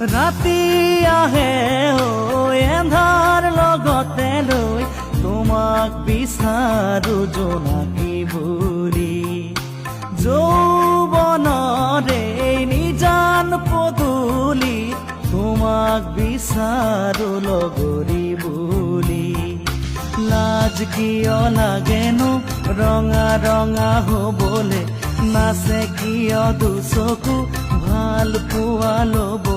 ৰাতি আহে এন্ধাৰ লগতে লৈ তোমাক বিচাৰো জোনাকী বুৰি যৌৱনৰে নিজান পদূলি তোমাক বিচাৰো লগৰী বুলি লাজ কিয় লাগেনো ৰঙা ৰঙা হবলে নাচে কিয় দুচকু ভাল পোৱা ল'ব